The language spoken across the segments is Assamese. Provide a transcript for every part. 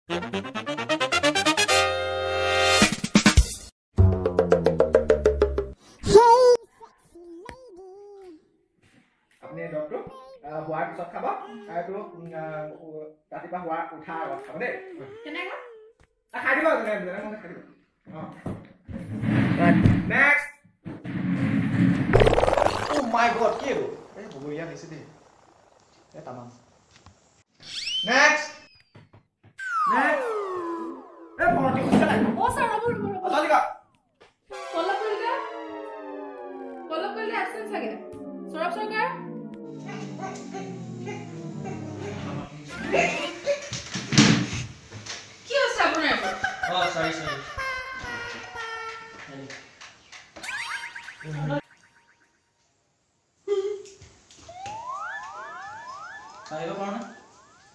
আপনি ডক্টৰ হোৱাৰ পিছত খাব আৰু ৰাতিপুৱা হোৱা উঠাৰ আগত খাব দেই কেনেকৈ খাই দিব খাই দিব নেক্সট ও মাই গড কি এই বগৰীয়া দিছে দেই এই তামাম নেক্সট এই পৰটি খুচা নাই ও স্যাৰ ৰ'ব আতালিকা কলপ কৰিলে এবসেন্স লাগে সৌৰভ সৰকাৰ কি হৈছে আপোনাৰ সৰি আহিব পাৰো না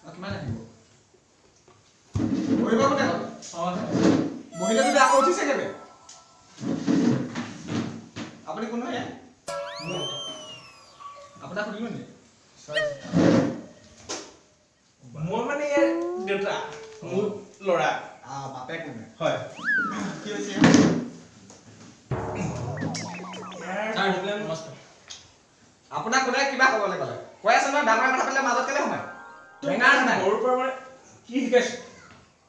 কিমান আহিব বহিব কোনে বহিলে যদি আকৌ উঠিছে কেবে আপুনি কোন হয় আপোনাক সুধিব নি মোৰ মানে দেউতা মোৰ ল'ৰা বাপেক মানে হয় কি হৈছে আপোনাক কোনে কিবা ক'বলৈ ক'লে কৈ আছে নহয় ডাঙৰ কথা পাতিলে মাজত কেলে সোমায় বেঙাৰ নাই সৰুৰ পৰা মানে কি শিকাইছে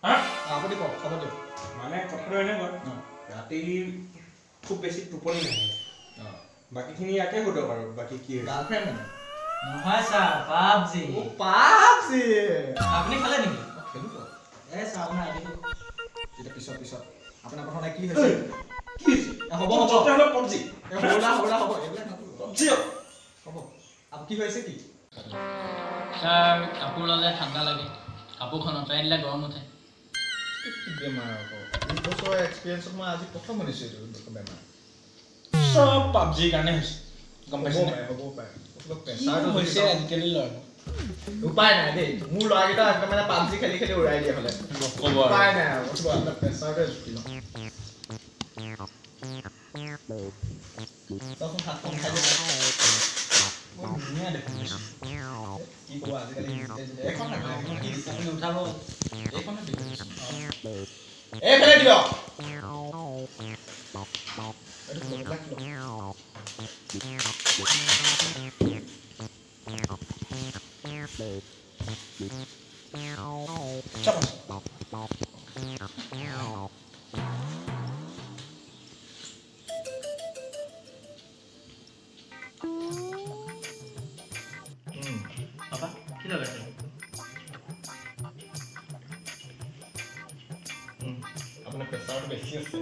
হা আপুনি কওক খবৰ দিয়ক মানে কথাটো এনেকুৱা ৰাতি খুব বেছি টোপনি নাহে বাকীখিনি ইয়াকে সোধক আৰু বাকী কি গাৰ্লফ্ৰেণ্ড মানে নহয় স্যাৰ পাবজি ও পাবজি আপুনি খালে নেকি খেলু তো এ স্যাৰ না আইডিটো যেটা পিছত আপোনাৰ কথা কি হৈছে কি হ'ব তেতিয়াহ'লে পাবজি হ'লা হ'ব এইবিলাক পাবজি হ'ব আপনি কি হৈছে কি স্যাৰ কাপোৰ ললে ঠাণ্ডা লাগে কাপোৰখন অঁতৰাই দিলে গৰম উঠে কি বেমাৰ আকৌ এই বছৰ এক্সপেৰিয়েন্স মই আজি প্ৰথম শুনিছো এইটো বেমাৰ সব পাবজি কাৰণে হৈছে গম পাইছে হ'ব পাৰে প্ৰেছাৰটো হৈছে আজিকালি ল'ৰা উপায় নাই দেই মোৰ ল'ৰাকেইটা একদম মানে পাবজি খেলি খেলি উৰাই দিয়ে হ'লে ক'ব উপায় নাই আৰু আপোনাৰ প্ৰেছাৰটো জুখি লওঁ তখন হাত কম খাই দিয়ে ধুনীয়া দেখোন কি ক'ব আজিকালি এখন কি আপুনি উঠাব এইখনে দিব এই ফেলে দিয়ক Apa? Kita lihat. আপোনাৰ প্ৰেছাৰটো বেছি আছে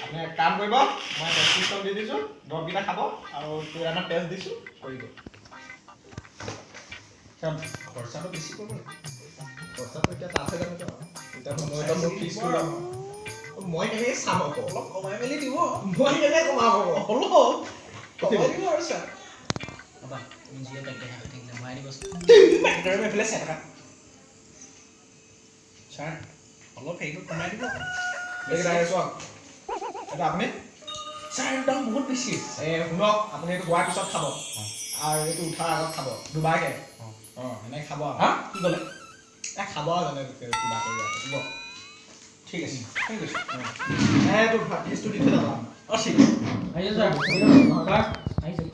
আপুনি এক কাম কৰিব মই প্ৰেছক্ৰিপশ্যন দি দিছো দৰবকেইটা খাব আৰু এটা টেষ্ট দিছো কৰিব সব খৰচাটো বেছি কৰিব খৰচাটো এতিয়া তাতে যাম এতিয়া মই তো ফিক্স কৰিম মই কেনে চাম আকৌ অলপ কমাই মেলি দিব মই কেনে কমাব হলো কমাই দিব আৰু স্যাৰ বাবা নিজে পেকেট থাকিলে মই আনি বস্তু পেকেটৰ মেফলে সেটা স্যাৰ অলপ হেইটো কমাই দিব এই ৰাইছো এটা আপুনি স্যাৰ দাম বহুত বেছি শুনক আপুনি এইটো গোৱাৰ পিছত খাব আৰু এইটো উঠাৰ আগত খাব দুবাৰকে এনে খাব হা কি ক'লে খাব জানে কিবা কৰি দিব ঠিক আছে এইটো ফিজটো দি থৈ যাব ঠিক আহিছে স্যাৰ আহিছে